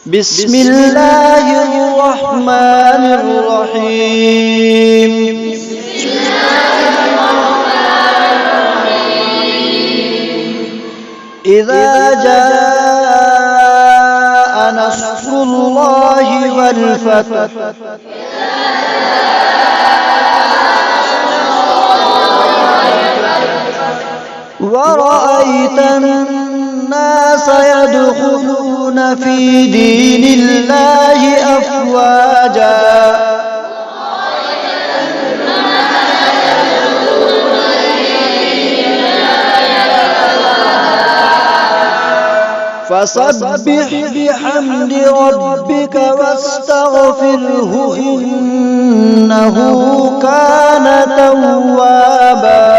بسم الله الرحمن الرحيم إذا جاء نصر الله والفتح ورأيت الناس يدخلون في دين الله أفواجا فسبح بحمد ربك واستغفره إنه كان توابا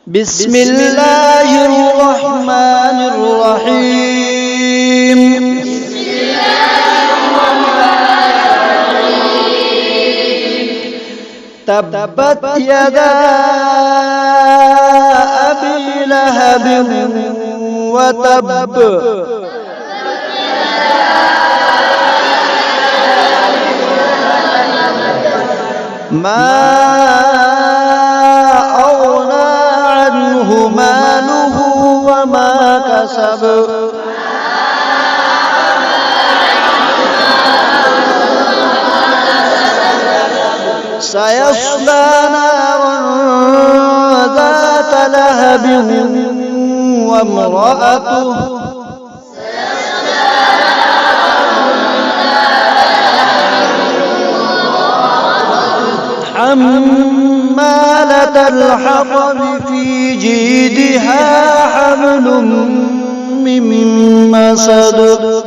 بسم الله الرحمن الرحيم تبت يدا أبي لهب وتب ما أغنى عنه ماله وما كسب سيصلى نارا ذات لهب وامرأته حمالة الحطب في جيدها حبل من مسد